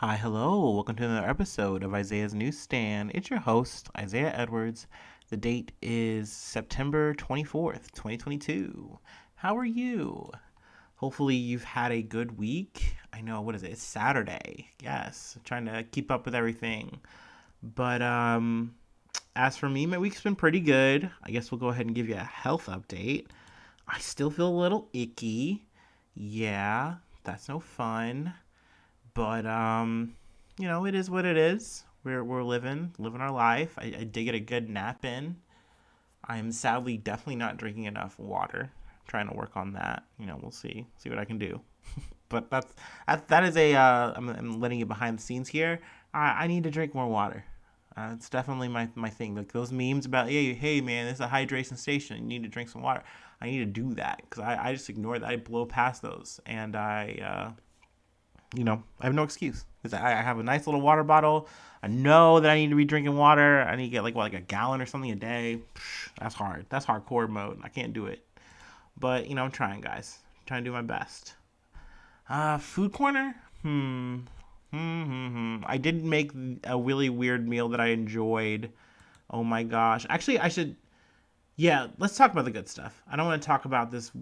Hi, hello. Welcome to another episode of Isaiah's Newsstand. It's your host, Isaiah Edwards. The date is September 24th, 2022. How are you? Hopefully, you've had a good week. I know, what is it? It's Saturday. Yes, trying to keep up with everything. But as for me, my week's been pretty good. I guess we'll go ahead and give you a health update. I still feel a little icky. Yeah, that's no fun. But it is what it is. We're living our life. I did get a good nap in. I'm sadly definitely not drinking enough water. I'm trying to work on that. We'll see what I can do. But that is a I'm letting you behind the scenes here. I need to drink more water. It's definitely my thing. Like those memes about, hey man, this is a hydration station. You need to drink some water. I need to do that because I just ignore that. I blow past those, and I have no excuse because I have a nice little water bottle. I know that I need to be drinking water. I need to get like a gallon or something a day. That's hard. That's hardcore mode. I can't do it. But I'm trying, guys. I'm trying to do my best. Food corner. I did make a really weird meal that I enjoyed. Oh my gosh. Actually, I should. Yeah, let's talk about the good stuff. I don't want to talk about this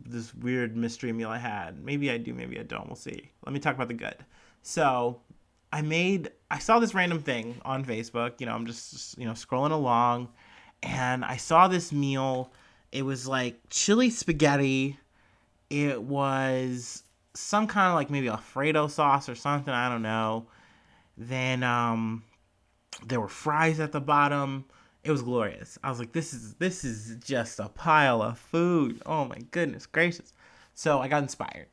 weird mystery meal I had. Maybe I do, maybe I don't. We'll see. Let me talk about the good. So, I saw this random thing on Facebook. I'm just scrolling along, and I saw this meal. It was like chili spaghetti. It was some kind of like maybe Alfredo sauce or something. I don't know. Then there were fries at the bottom. It was glorious. I was like, this is just a pile of food. Oh my goodness gracious. So I got inspired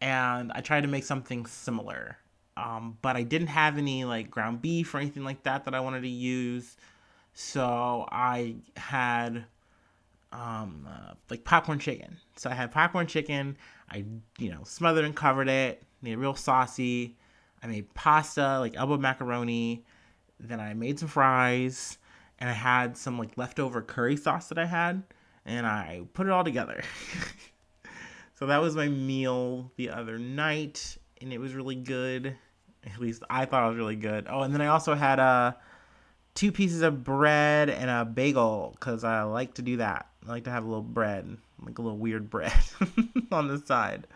and I tried to make something similar. But I didn't have any like ground beef or anything like that I wanted to use. So I had like popcorn chicken. So I had popcorn chicken. I smothered and covered it. Made it real saucy. I made pasta like elbow macaroni. Then I made some fries, and I had some like leftover curry sauce that I had, and I put it all together. So that was my meal the other night, and it was really good. At least I thought it was really good. Oh, and then I also had two pieces of bread and a bagel because I like to do that. I like to have a little bread, like a little weird bread on the side.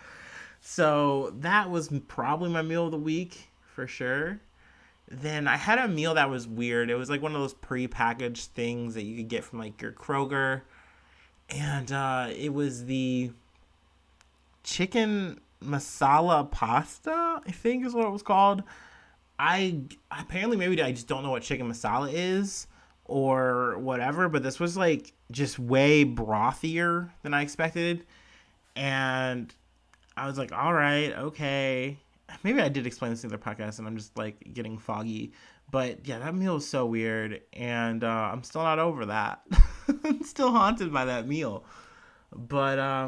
So that was probably my meal of the week for sure. Then I had a meal that was weird. It was like one of those pre-packaged things that you could get from like your Kroger, and it was the chicken masala pasta. I think is what it was called. I apparently maybe I just don't know what chicken masala is or whatever, but this was like just way brothier than I expected, and I was like, all right, okay. Maybe I did explain this in the podcast, and I'm just like getting foggy. But yeah, that meal was so weird, and I'm still not over that. I'm still haunted by that meal. But I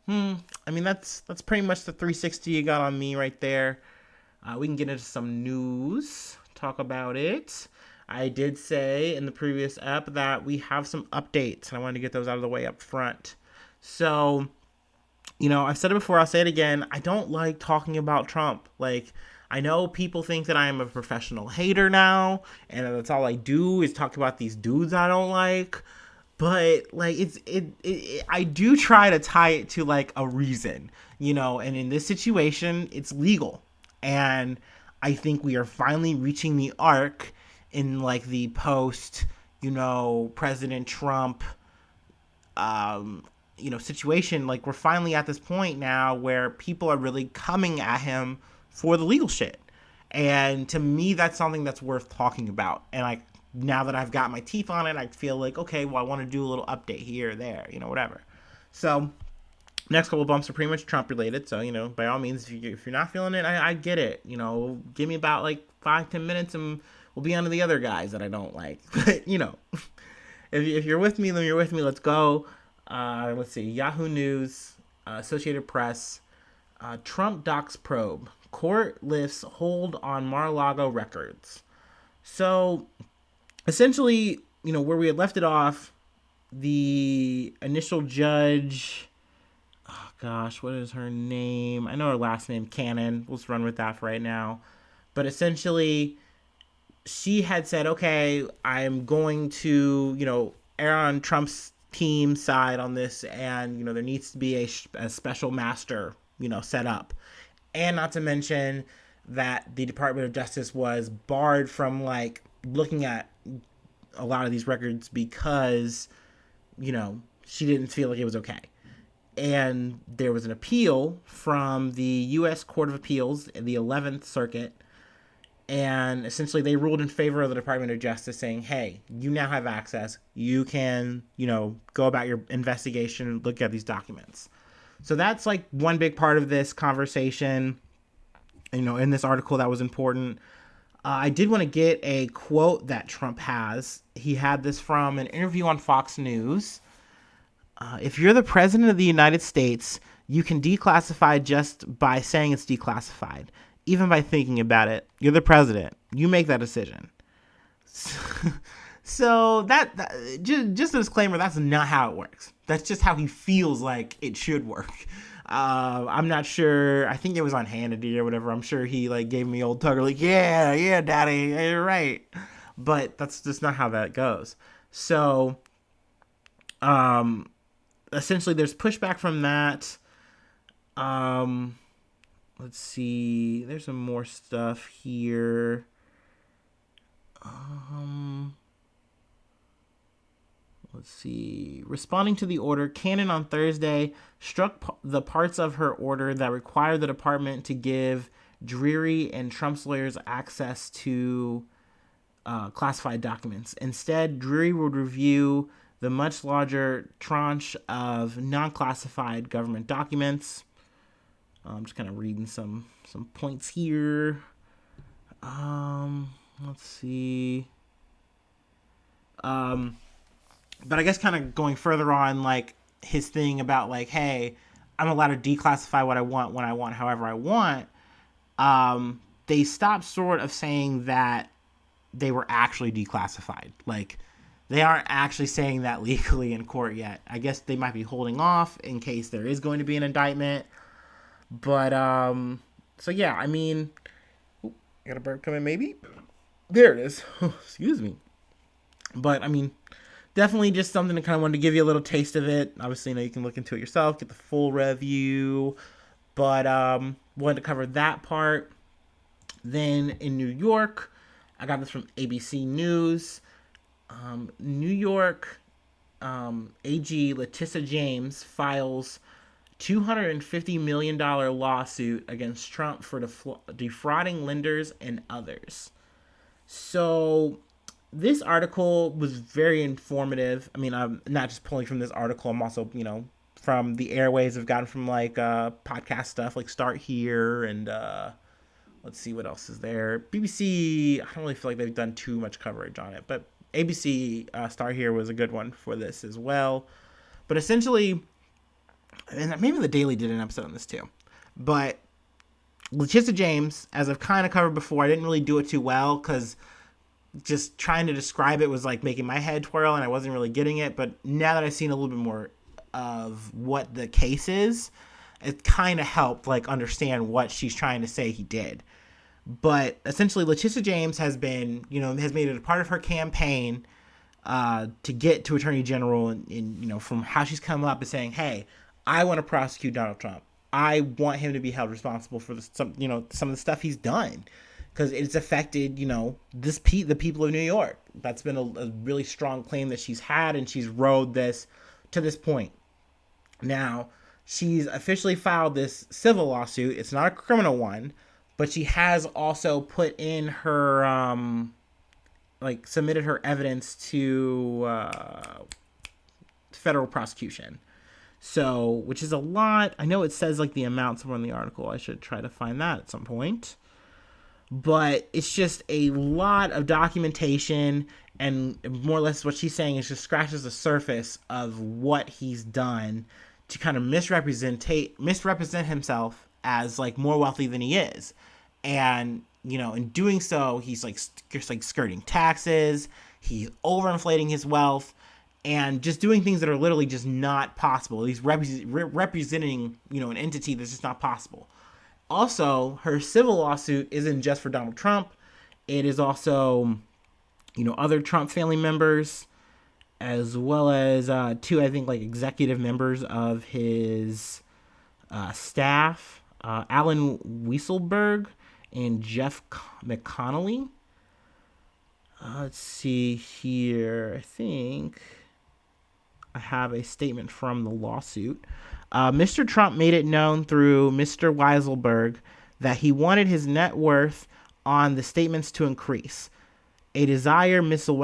mean that's pretty much the 360 you got on me right there. We can get into some news, talk about it. I did say in the previous ep that we have some updates, and I wanted to get those out of the way up front. So I've said it before, I'll say it again. I don't like talking about Trump. Like, I know people think that I am a professional hater now, and that's all I do is talk about these dudes I don't like. But like, I do try to tie it to like a reason, And in this situation, it's legal, and I think we are finally reaching the arc in like the post, President Trump situation. Like we're finally at this point now where people are really coming at him for the legal shit, and to me that's something that's worth talking about. And like now that I've got my teeth on it, I feel like, okay, well, I want to do a little update here or there, whatever. So next couple bumps are pretty much Trump related, so by all means, if you're not feeling it, I get it. Give me about like 5-10 minutes and we'll be on to the other guys that I don't like. But if you're with me, then you're with me. Let's go. Let's see. Yahoo News, Associated Press, Trump docs probe. Court lifts hold on Mar-a-Lago records. So, essentially, where we had left it off, the initial judge, oh gosh, what is her name? I know her last name, Cannon. Let's run with that for right now. But essentially, she had said, okay, I'm going to, err on Trump's team side on this, and, there needs to be a special master, set up. And not to mention that the Department of Justice was barred from, like, looking at a lot of these records because, she didn't feel like it was okay. And there was an appeal from the U.S. Court of Appeals, the 11th Circuit, and essentially they ruled in favor of the Department of Justice, saying, hey, you now have access. You can, go about your investigation and look at these documents. So that's like one big part of this conversation, in this article that was important. I did want to get a quote that Trump has. He had this from an interview on Fox News. If you're the president of the United States, you can declassify just by saying it's declassified. Even by thinking about it, you're the president. You make that decision. So that just a disclaimer, that's not how it works. That's just how he feels like it should work. I'm not sure. I think it was on Hannity or whatever. I'm sure he like gave me old Tugger, like, yeah, daddy, you're right. But that's just not how that goes. So, essentially, there's pushback from that. Let's see. There's some more stuff here. Let's see. Responding to the order, Cannon on Thursday struck the parts of her order that require the department to give Dreary and Trump's lawyers access to classified documents. Instead, Dreary would review the much larger tranche of non-classified government documents. I'm just kind of reading some points here. Let's see. But I guess kind of going further on, like, his thing about, like, hey, I'm allowed to declassify what I want, when I want, however I want. They stopped sort of saying that they were actually declassified. Like, they aren't actually saying that legally in court yet. I guess they might be holding off in case there is going to be an indictment. But, so yeah, I mean, got a burp coming maybe? There it is. Excuse me. But, I mean, definitely just something to kind of wanted to give you a little taste of it. Obviously, you can look into it yourself, get the full review. But, wanted to cover that part. Then in New York, I got this from ABC News. New York AG Letitia James files $250 million lawsuit against Trump for defrauding lenders and others. So this article was very informative. I mean, I'm not just pulling from this article. I'm also, from the airways I've gotten from like podcast stuff like Start Here and let's see what else is there. BBC, I don't really feel like they've done too much coverage on it, but ABC Start Here was a good one for this as well. But essentially, and maybe The Daily did an episode on this too, but Letitia James, as I've kind of covered before, I didn't really do it too well because just trying to describe it was like making my head twirl and I wasn't really getting it. But now that I've seen a little bit more of what the case is, it kind of helped like understand what she's trying to say he did. But essentially, Letitia James has been, has made it a part of her campaign to get to Attorney General, and from how she's come up is saying, hey, I want to prosecute Donald Trump. I want him to be held responsible for some of the stuff he's done, because it's affected, the people of New York. That's been a really strong claim that she's had, and she's rode this to this point. Now, she's officially filed this civil lawsuit. It's not a criminal one, but she has also put in her, submitted her evidence to federal prosecution. So, which is a lot. I know it says like the amount somewhere in the article. I should try to find that at some point. But it's just a lot of documentation, and more or less what she's saying is just scratches the surface of what he's done to kind of misrepresent himself as like more wealthy than he is. And, in doing so, he's just skirting taxes. He's overinflating his wealth and just doing things that are literally just not possible. He's representing, an entity that's just not possible. Also, her civil lawsuit isn't just for Donald Trump. It is also, other Trump family members, as well as two, I think, like executive members of his staff, Alan Weisselberg and Jeff McConnelly. Let's see here. I think I have a statement from the lawsuit. Mr. Trump made it known through Mr. Weisselberg that he wanted his net worth on the statements to increase, a desire Mr.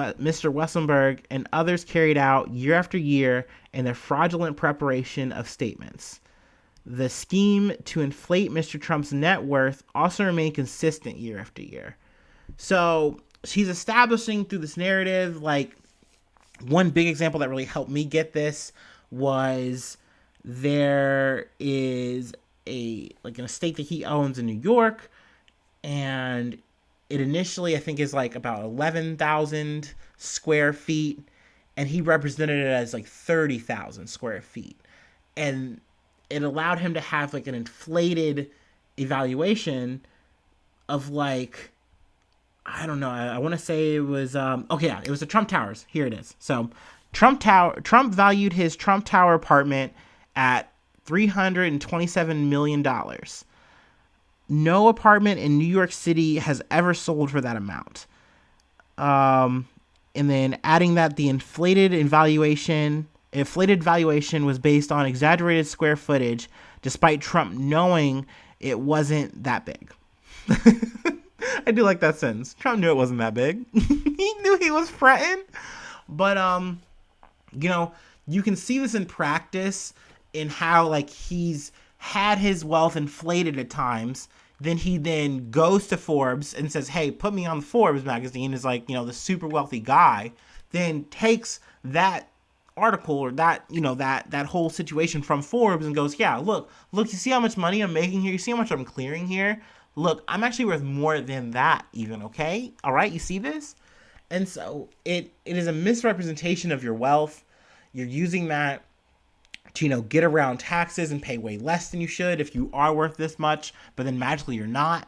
Weisselberg and others carried out year after year in the fraudulent preparation of statements. The scheme to inflate Mr. Trump's net worth also remained consistent year after year. So she's establishing through this narrative, like, one big example that really helped me get this was there is an estate that he owns in New York, and it initially, I think, is like about 11,000 square feet, and he represented it as like 30,000 square feet. And it allowed him to have like an inflated evaluation of like, I don't know, I want to say it was, it was the Trump Towers. Here it is. So Trump valued his Trump Tower apartment at $327 million. No apartment in New York City has ever sold for that amount. And then adding that the inflated valuation was based on exaggerated square footage, despite Trump knowing it wasn't that big. I do like that sentence. Trump knew it wasn't that big. He knew he was fretting. But, you can see this in practice in how, like, he's had his wealth inflated at times. Then he then goes to Forbes and says, hey, put me on the Forbes magazine as, like, the super wealthy guy. Then takes that article or that whole situation from Forbes and goes, yeah, look, you see how much money I'm making here? You see how much I'm clearing here? Look, I'm actually worth more than that even, okay? All right, you see this? And so it is a misrepresentation of your wealth. You're using that to, get around taxes and pay way less than you should if you are worth this much, but then magically you're not.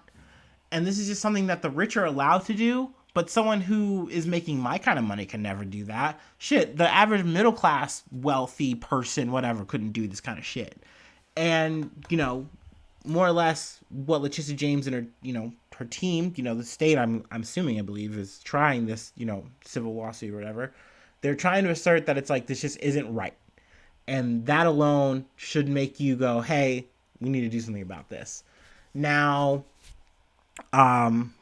And this is just something that the rich are allowed to do, but someone who is making my kind of money can never do that. Shit, the average middle class wealthy person, whatever, couldn't do this kind of shit. And, more or less what Letitia James and her, her team, the state, I'm assuming, I believe, is trying this, civil lawsuit or whatever. They're trying to assert that it's like, this just isn't right. And that alone should make you go, hey, we need to do something about this. Now, from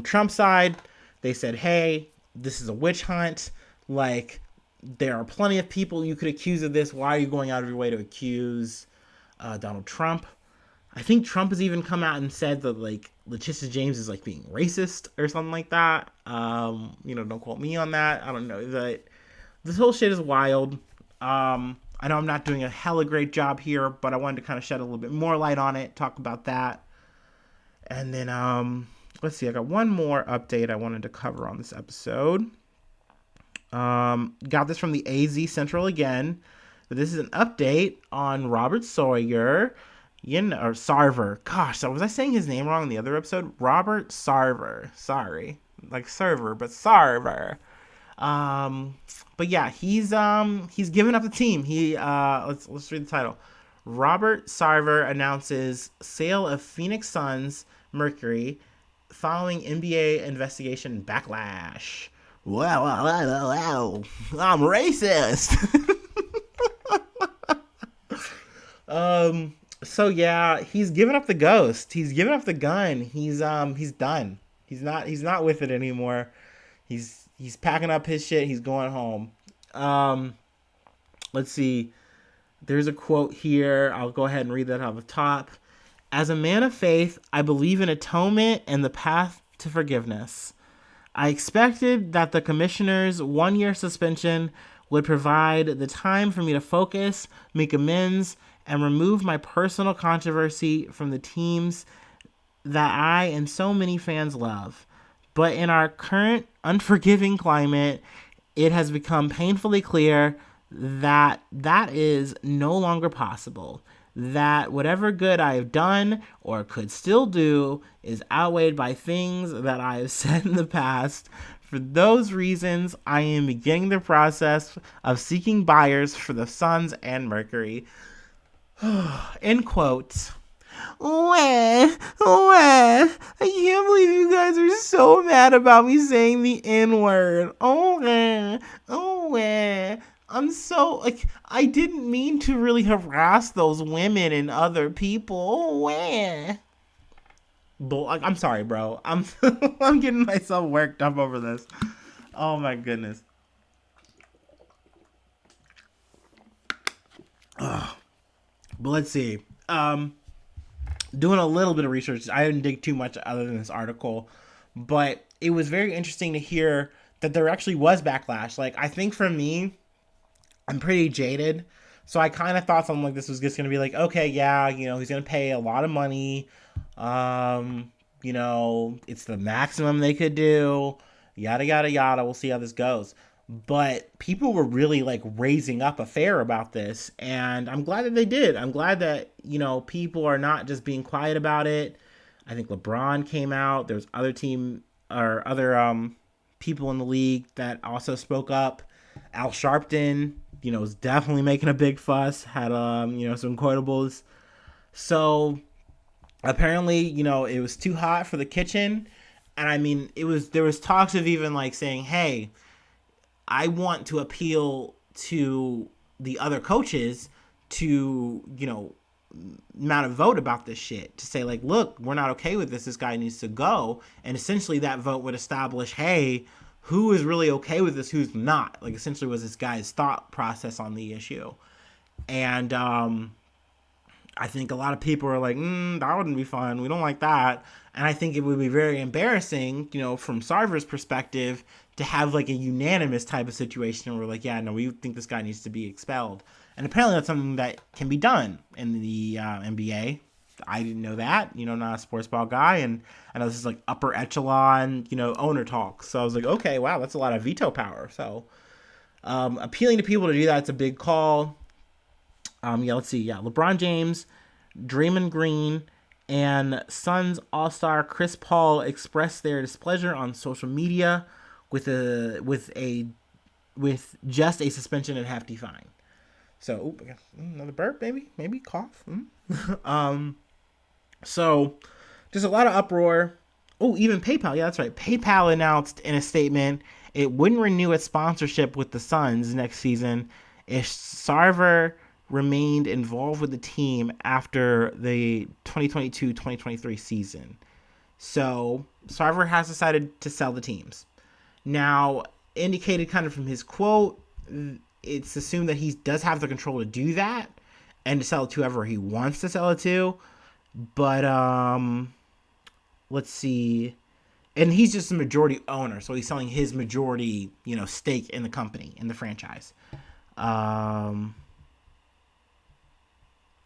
Trump's side, they said, hey, this is a witch hunt. Like, there are plenty of people you could accuse of this. Why are you going out of your way to accuse Donald Trump? I think Trump has even come out and said that, like, Letitia James is, like, being racist or something like that. Don't quote me on that. I don't know. This whole shit is wild. I know I'm not doing a hella great job here, but I wanted to kind of shed a little bit more light on it, talk about that. And then, let's see. I got one more update I wanted to cover on this episode. Got this from the AZ Central again. But this is an update on Robert Sawyer. Or Sarver. Gosh, was I saying his name wrong in the other episode? Robert Sarver. Sorry. Like server, but Sarver. But yeah, he's given up the team. Let's read the title. Robert Sarver announces sale of Phoenix Suns Mercury following NBA investigation backlash. Wow, I'm racist. So yeah, he's given up the ghost. He's given up the gun. He's done. He's not with it anymore. He's packing up his shit. He's going home. Let's see. There's a quote here. I'll go ahead and read that off the top. As a man of faith, I believe in atonement and the path to forgiveness. I expected that the commissioner's 1-year suspension would provide the time for me to focus, make amends, and remove my personal controversy from the teams that I and so many fans love. But in our current unforgiving climate, it has become painfully clear that that is no longer possible. that whatever good I have done or could still do is outweighed by things that I have said in the past. For those reasons, I am beginning the process of seeking buyers for the Suns and Mercury. End quote. I can't believe you guys are so mad about me saying the N-word. I'm so, like, I didn't mean to really harass those women and other people. But I'm sorry, bro. I'm I'm getting myself worked up over this. Oh my goodness. But let's see. Doing a little bit of research. I didn't dig too much other than this article, but it was very interesting to hear that there actually was backlash. Like, I think for me, I'm pretty jaded, so I kind of thought something like this was just going to be like, okay, yeah, he's going to pay a lot of money. It's the maximum they could do. Yada, yada, yada. We'll see how this goes. But people were really like raising up a fair about this, and I'm glad that they did. I'm glad that people are not just being quiet about it. I think LeBron came out. There's other people in the league that also spoke up. Al Sharpton, was definitely making a big fuss. Had some quotables. So apparently, it was too hot for the kitchen, and I mean, there was talks of even like saying, hey, I want to appeal to the other coaches to, mount a vote about this shit. To say, like, look, we're not okay with this. This guy needs to go. And essentially that vote would establish, hey, who is really okay with this, who's not. Like, essentially was this guy's thought process on the issue. And I think a lot of people are like, that wouldn't be fun. We don't like that. And I think it would be very embarrassing, from Sarver's perspective, to have like a unanimous type of situation where we're like, yeah, no, we think this guy needs to be expelled. And apparently that's something that can be done in the NBA. I didn't know that, not a sports ball guy. And I know this is like upper echelon, owner talk. So I was like, okay, wow, that's a lot of veto power. So appealing to people to do that's a big call. Let's see. Yeah, LeBron James, Draymond Green, and Suns All-Star Chris Paul expressed their displeasure on social media with just a suspension and hefty fine. So, another burp, maybe cough. So just a lot of uproar. Oh, even PayPal. Yeah, that's right. PayPal announced in a statement it wouldn't renew its sponsorship with the Suns next season if Sarver remained involved with the team after the 2022-2023 season. So Sarver has decided to sell the teams. Now, indicated kind of from his quote, it's assumed that he does have the control to do that and to sell it to whoever he wants to sell it to. But let's see. And he's just a majority owner, so he's selling his majority, stake in the company, in the franchise.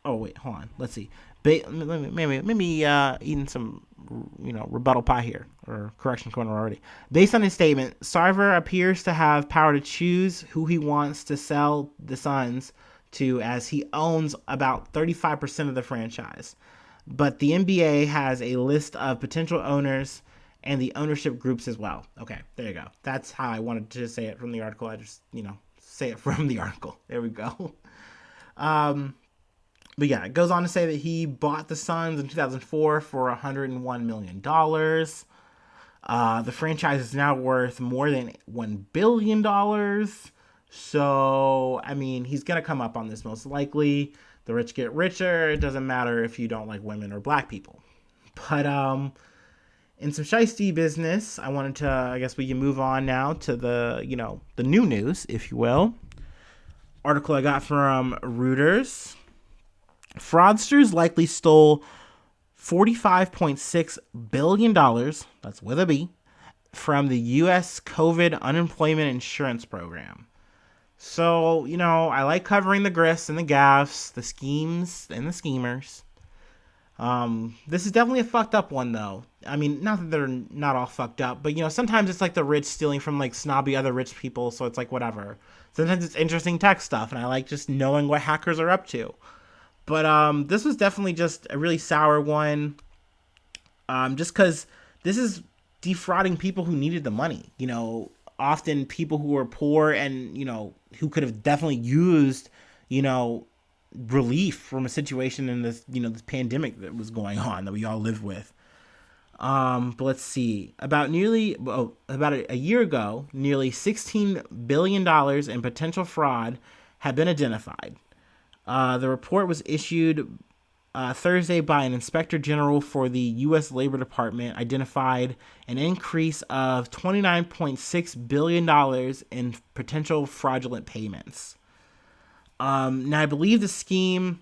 Oh wait, hold on. Let's see. Maybe eating some, rebuttal pie here, or correction corner already. Based on his statement, Sarver appears to have power to choose who he wants to sell the Suns to, as he owns about 35% of the franchise. But the NBA has a list of potential owners and the ownership groups as well. Okay, there you go. That's how I wanted to say it from the article. I just, say it from the article. There we go. But yeah, it goes on to say that he bought the Suns in 2004 for $101 million. The franchise is now worth more than $1 billion. So, I mean, he's going to come up on this most likely. The rich get richer. It doesn't matter if you don't like women or black people. But in some shiesty business, I guess we can move on now to the new news, if you will. Article I got from Reuters. Fraudsters likely stole $45.6 billion, that's with a B, from the U.S. COVID unemployment insurance program. So, I like covering the grifts and the gaffes, the schemes and the schemers. This is definitely a fucked up one, though. I mean, not that they're not all fucked up, but, sometimes it's like the rich stealing from, like, snobby other rich people, so it's like, whatever. Sometimes it's interesting tech stuff, and I like just knowing what hackers are up to. But this was definitely just a really sour one. Just because this is defrauding people who needed the money. Often people who were poor and who could have definitely used you know relief from a situation in this this pandemic that was going on that we all live with. But let's see. About a year ago, nearly $16 billion in potential fraud had been identified. The report was issued Thursday by an inspector general for the U.S. Labor Department, identified an increase of $29.6 billion in potential fraudulent payments. Now, I believe the scheme,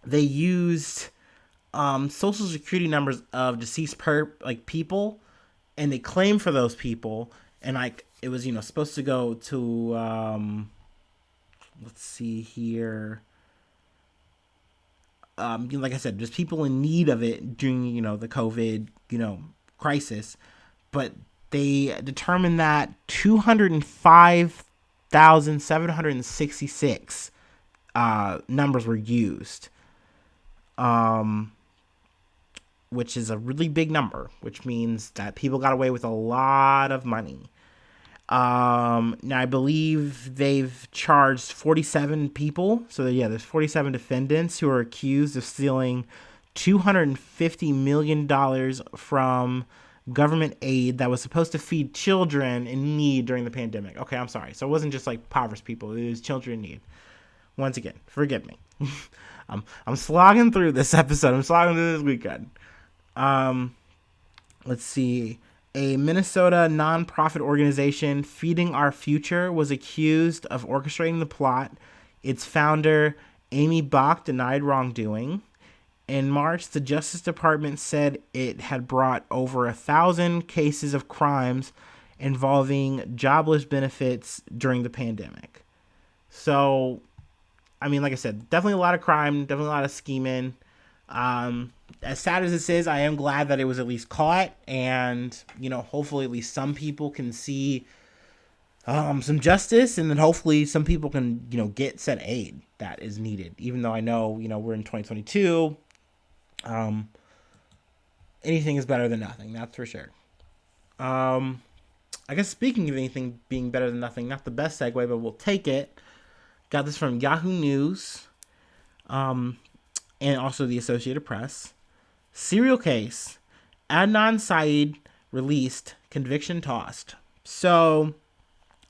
they used social security numbers of deceased people, and they claimed for those people, and it was supposed to go to let's see here. Like I said, there's people in need of it during the COVID crisis, but they determined that 205,766 numbers were used, which is a really big number, which means that people got away with a lot of money. Now I believe they've charged 47 people. So yeah, there's 47 defendants who are accused of stealing $250 million from government aid that was supposed to feed children in need during the pandemic. Okay, I'm sorry. So it wasn't just like impoverished people. It was children in need. Once again, forgive me. I'm slogging through this episode. I'm slogging through this weekend. Let's see. A Minnesota nonprofit organization, Feeding Our Future, was accused of orchestrating the plot. Its founder, Amy Bach, denied wrongdoing. In March, the Justice Department said it had brought over 1,000 cases of crimes involving jobless benefits during the pandemic. So, I mean, like I said, definitely a lot of crime, definitely a lot of scheming. As sad as this is, I am glad that it was at least caught, and hopefully at least some people can see some justice, and then hopefully some people can get said aid that is needed. Even though I know we're in 2022, anything is better than nothing. That's for sure. I guess speaking of anything being better than nothing, not the best segue, but we'll take it. Got this from Yahoo News, and also the Associated Press. Serial case. Adnan Syed released, conviction tossed. So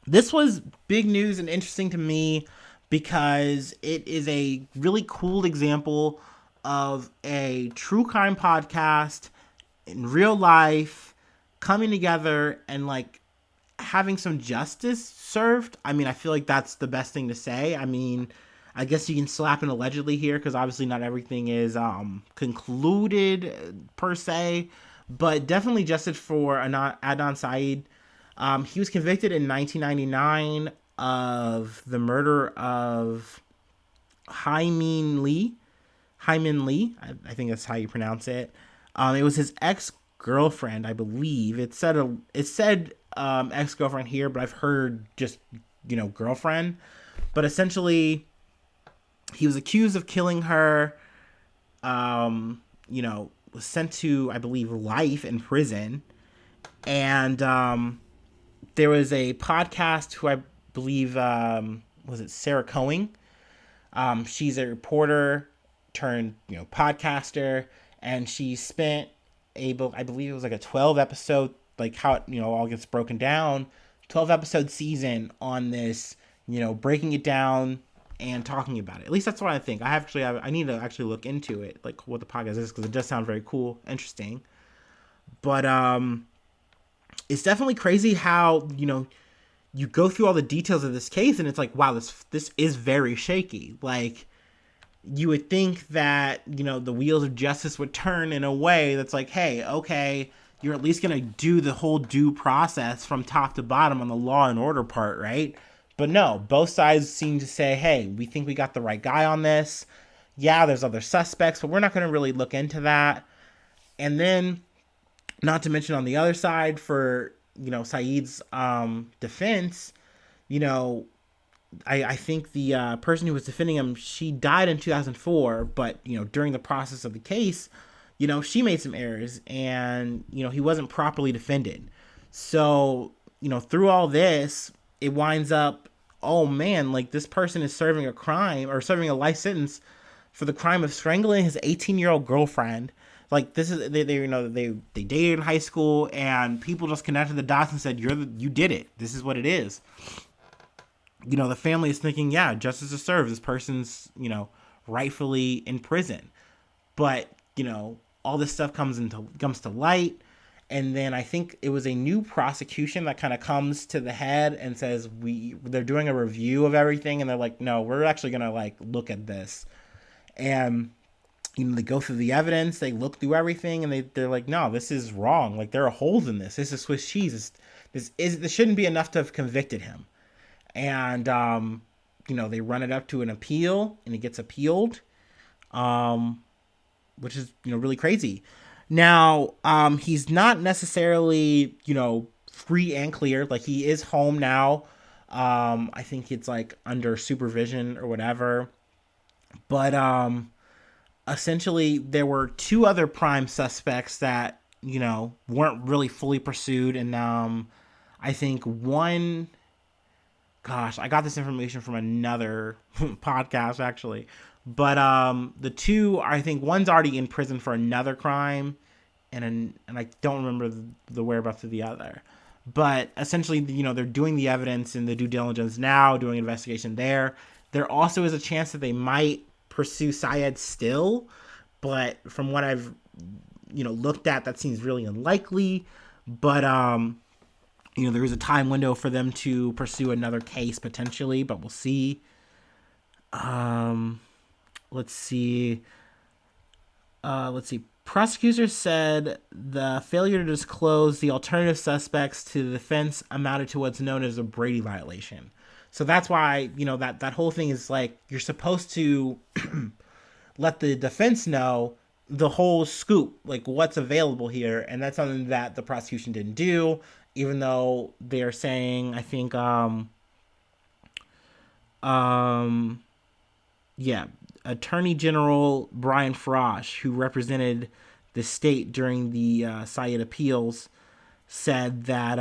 this was big news and interesting to me because it is a really cool example of a true crime podcast in real life coming together and having some justice served. I mean, I feel like that's the best thing to say. I mean, I guess you can slap an allegedly here because obviously not everything is concluded per se, but definitely justice for Adnan Syed. He was convicted in 1999 of the murder of Hyman Lee. I think that's how you pronounce it. It was his ex-girlfriend, I believe. It said ex-girlfriend here, but I've heard just girlfriend. But essentially, he was accused of killing her, was sent to, I believe, life in prison. And there was a podcast who I believe, was it Sarah Cohen? She's a reporter turned, podcaster. And she spent I believe it was like a 12 episode, like how it, all gets broken down, 12 episode season on this, breaking it down and talking about it. At least that's what I think. I need to actually look into it, like what the podcast is, because it does sound very cool, interesting. But it's definitely crazy how you go through all the details of this case, and it's like, wow, this is very shaky. Like, you would think that the wheels of justice would turn in a way that's like, hey, okay, you're at least gonna do the whole due process from top to bottom on the law and order part, right? But no, both sides seem to say, hey, we think we got the right guy on this. Yeah, there's other suspects, but we're not going to really look into that. And then, not to mention on the other side, for, Syed's defense, I think the person who was defending him, she died in 2004, but during the process of the case, she made some errors, and he wasn't properly defended. So through all this, it winds up, oh man, like this person is serving a crime or serving a life sentence for the crime of strangling his 18-year-old girlfriend. Like this is they dated in high school, and people just connected the dots and said you did it. This is what it is. The family is thinking, yeah, justice is served. This person's, rightfully in prison. But, all this stuff comes to light. And then I think it was a new prosecution that kind of comes to the head and says they're doing a review of everything, and they're like, no, we're actually gonna look at this. And they go through the evidence, they look through everything, and they're like, no, this is wrong. Like there are holes in this. This is Swiss cheese. This shouldn't be enough to have convicted him. And they run it up to an appeal, and it gets appealed, which is really crazy. Now he's not necessarily free and clear. Like he is home now. I think it's like under supervision or whatever. But essentially there were two other prime suspects that weren't really fully pursued, and I think one. Gosh, I got this information from another podcast actually. But the two, I think one's already in prison for another crime, and I don't remember the whereabouts of the other. But essentially, they're doing the evidence and the due diligence now, doing investigation there. There also is a chance that they might pursue Syed still, but from what I've looked at, that seems really unlikely. But there is a time window for them to pursue another case potentially, but we'll see. Let's see. Prosecutors said the failure to disclose the alternative suspects to the defense amounted to what's known as a Brady violation. So that's why, that whole thing is like, you're supposed to let the defense know the whole scoop, like what's available here. And that's something that the prosecution didn't do, even though they're saying, I think, Attorney General Brian Frosh, who represented the state during the Syed appeals, said that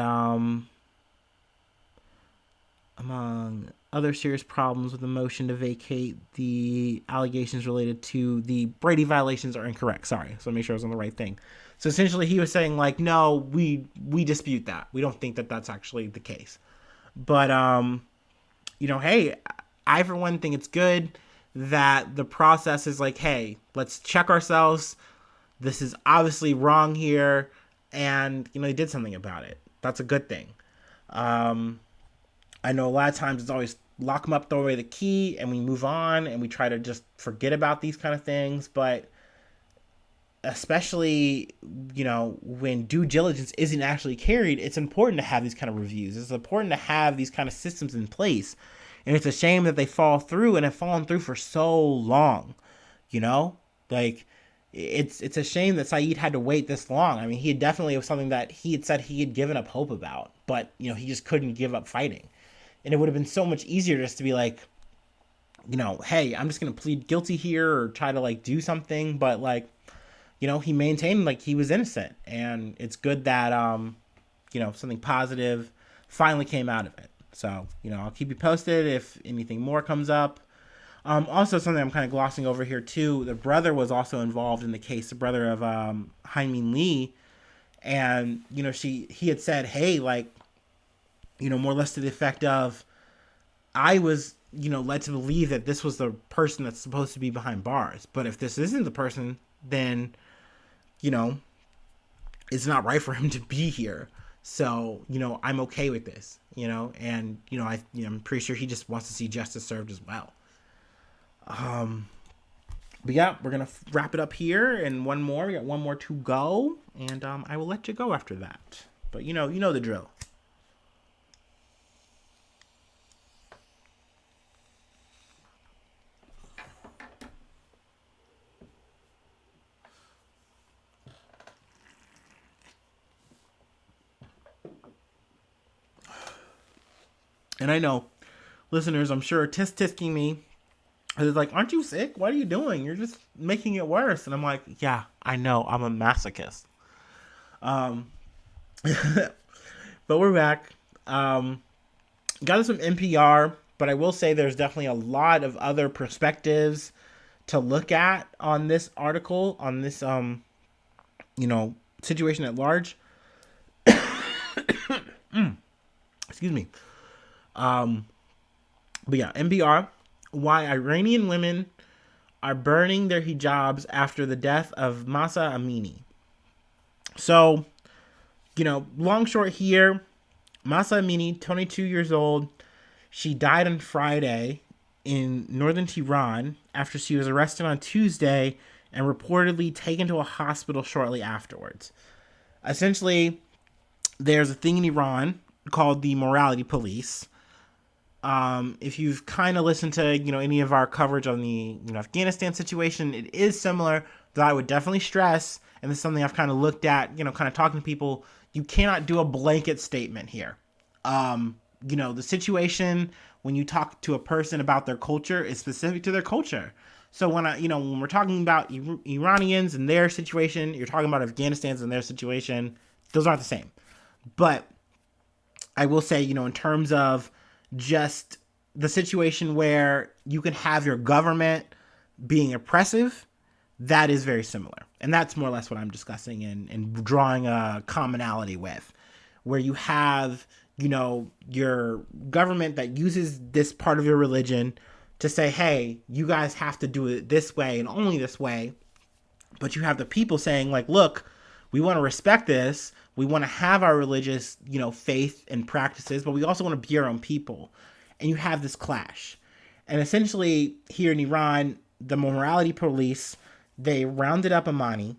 among other serious problems with the motion to vacate, the allegations related to the Brady violations are incorrect. Sorry, so make sure I was on the right thing. So essentially, he was saying like, no, we dispute that. We don't think that that's actually the case. But hey, I for one think it's good that the process is like, hey, let's check ourselves. This is obviously wrong here, and they did something about it. That's a good thing. I know a lot of times it's always lock them up, throw away the key, and we move on, and we try to just forget about these kind of things. But especially, when due diligence isn't actually carried, it's important to have these kind of reviews. It's important to have these kind of systems in place. And it's a shame that they fall through and have fallen through for so long, like it's a shame that Syed had to wait this long. I mean, he definitely was something that he had said he had given up hope about, but he just couldn't give up fighting. And it would have been so much easier just to be like, hey, I'm just going to plead guilty here or try to like do something. But like, he maintained like he was innocent, and it's good that, something positive finally came out of it. So, I'll keep you posted if anything more comes up. Also, something I'm kind of glossing over here, too. The brother was also involved in the case, the brother of Amini Lee. And, he had said, hey, like, more or less to the effect of, I was, led to believe that this was the person that's supposed to be behind bars. But if this isn't the person, then, it's not right for him to be here. So, I'm okay with this, and, I'm pretty sure he just wants to see justice served as well. But yeah, we're going to wrap it up here, and we got one more to go, and, I will let you go after that. But, you know the drill. And I know listeners, I'm sure, are tisk-tisking me. It's like, aren't you sick? What are you doing? You're just making it worse. And I'm like, yeah, I know. I'm a masochist. Um, but we're back. Got us some NPR, but I will say there's definitely a lot of other perspectives to look at on this article, on this, situation at large. Excuse me. But yeah, NPR, why Iranian women are burning their hijabs after the death of Masa Amini. So, long short here, Masa Amini, 22 years old, she died on Friday in northern Tehran after she was arrested on Tuesday and reportedly taken to a hospital shortly afterwards. Essentially, there's a thing in Iran called the morality police. If you've kind of listened to any of our coverage on the Afghanistan situation, it is similar. That I would definitely stress, and this is something I've kind of looked at, kind of talking to people. You cannot do a blanket statement here. The situation when you talk to a person about their culture is specific to their culture. So when we're talking about Iranians and their situation, you're talking about Afghanistan's and their situation. Those aren't the same. But I will say, in terms of just the situation where you can have your government being oppressive, that is very similar. And that's more or less what I'm discussing and drawing a commonality with, where you have, your government that uses this part of your religion to say, hey, you guys have to do it this way and only this way. But you have the people saying, like, look, we want to respect this. We want to have our religious, faith and practices, but we also want to be our own people. And you have this clash. And essentially, here in Iran, the morality police, they rounded up Amani.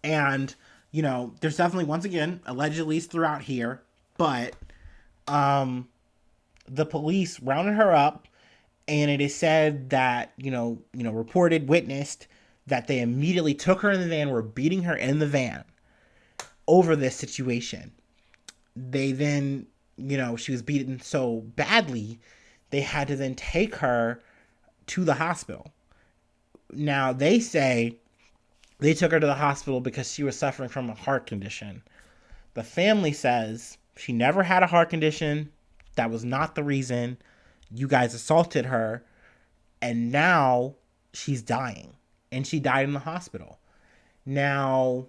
And, there's definitely, once again, alleged at least throughout here, but the police rounded her up, and it is said that, reported, witnessed, that they immediately took her in the van, were beating her in the van over this situation. They then, she was beaten so badly, they had to then take her to the hospital. Now, they say they took her to the hospital because she was suffering from a heart condition. The family says she never had a heart condition. That was not the reason. You guys assaulted her, and now she's dying. And she died in the hospital. Now,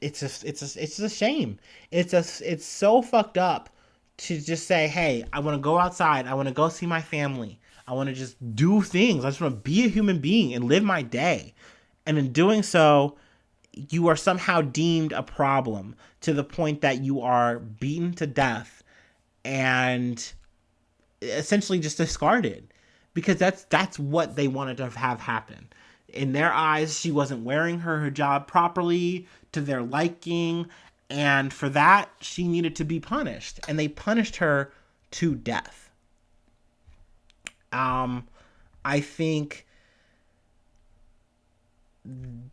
it's a shame. It's so fucked up to just say, hey, I want to go outside. I want to go see my family. I want to just do things. I just want to be a human being and live my day. And in doing so, you are somehow deemed a problem to the point that you are beaten to death and essentially just discarded, because that's what they wanted to have happen. In their eyes, she wasn't wearing her hijab properly to their liking, and for that, she needed to be punished, and they punished her to death. I think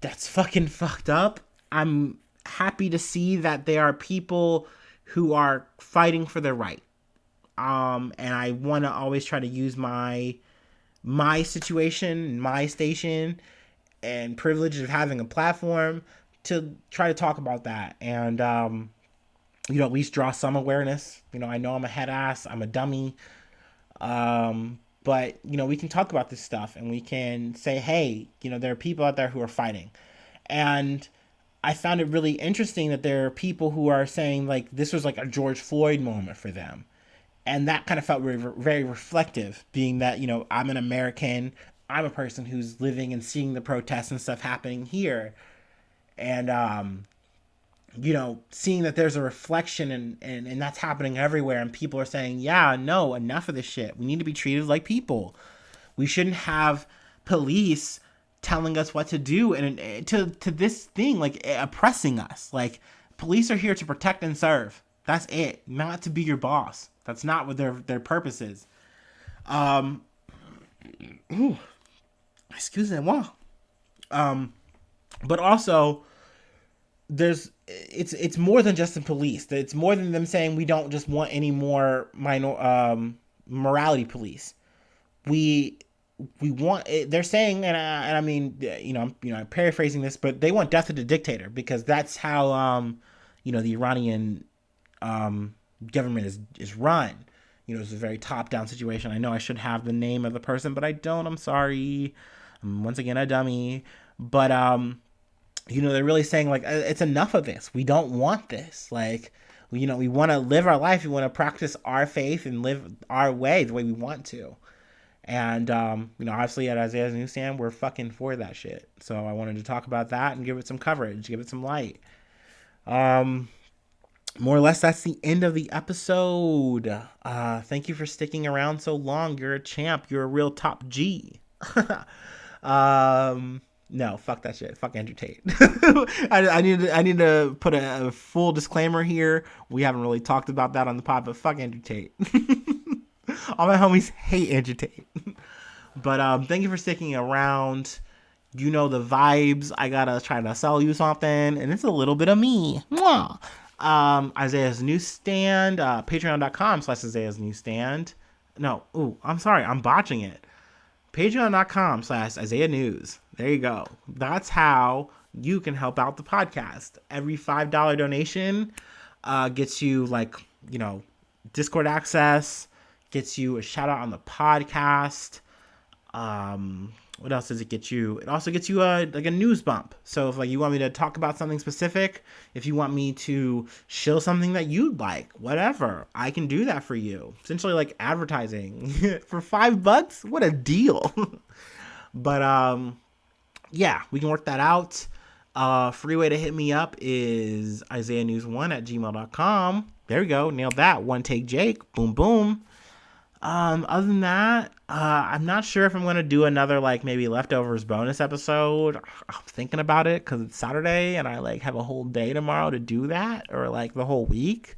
that's fucking fucked up. I'm happy to see that there are people who are fighting for their right. And I want to always try to use my situation, my station, and privilege of having a platform to try to talk about that and, at least draw some awareness. I know I'm a head ass, I'm a dummy. But, we can talk about this stuff and we can say, hey, there are people out there who are fighting. And I found it really interesting that there are people who are saying, like, this was like a George Floyd moment for them. And that kind of felt very, very reflective, being that, I'm an American. I'm a person who's living and seeing the protests and stuff happening here. And, seeing that there's a reflection and that's happening everywhere. And people are saying, yeah, no, enough of this shit. We need to be treated like people. We shouldn't have police telling us what to do and to this thing, like, oppressing us. Like, police are here to protect and serve. That's it. Not to be your boss. That's not what their purpose is. Excuse me. Wow. But also, it's more than just the police. It's more than them saying we don't just want any more morality police. We we want they're saying, and I mean, I'm paraphrasing this, but they want death to the dictator, because that's how the Iranian government is run. It's a very top down situation. I know I should have the name of the person, but I don't. I'm sorry. I'm once again a dummy. But they're really saying, like, it's enough of this. We don't want this. Like, we want to live our life. We want to practice our faith and live our way the way we want to. And obviously at Isaiah's Newsstand, we're fucking for that shit. So I wanted to talk about that and give it some coverage, give it some light. More or less, that's the end of the episode. Thank you for sticking around so long. You're a champ. You're a real top G. No, fuck that shit. Fuck Andrew Tate. I need to put a full disclaimer here. We haven't really talked about that on the pod, but fuck Andrew Tate. All my homies hate Andrew Tate. But thank you for sticking around. You know the vibes. I gotta try to sell you something, and it's a little bit of me. Mwah. Isaiah's Newsstand, patreon.com/Isaiah's Newsstand. No, I'm sorry, I'm botching it. Patreon.com/Isaiah News. There you go. That's how you can help out the podcast. Every $5 donation gets you, Discord access, gets you a shout out on the podcast. What else does it get you? It also gets you a news bump. So if you want me to talk about something specific, if you want me to show something that you'd like, whatever, I can do that for you. Essentially like advertising for $5. What a deal. But yeah, we can work that out. Free way to hit me up is isaiahnews1@gmail.com. There we go. Nailed that. One take Jake. Boom, boom. Other than that, I'm not sure if I'm going to do another, maybe leftovers bonus episode. I'm thinking about it because it's Saturday and I, have a whole day tomorrow to do that, or, the whole week.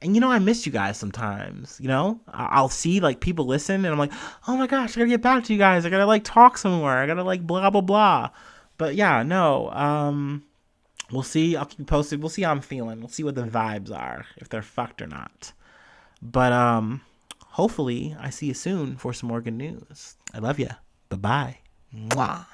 And, I miss you guys sometimes, I'll see, people listen and I'm like, oh my gosh, I gotta get back to you guys. I gotta, talk some more. I gotta, blah, blah, blah. But, yeah, no, we'll see. I'll keep you posted. We'll see how I'm feeling. We'll see what the vibes are, if they're fucked or not. But, hopefully, I see you soon for some more good news. I love you. Bye-bye. Mwah.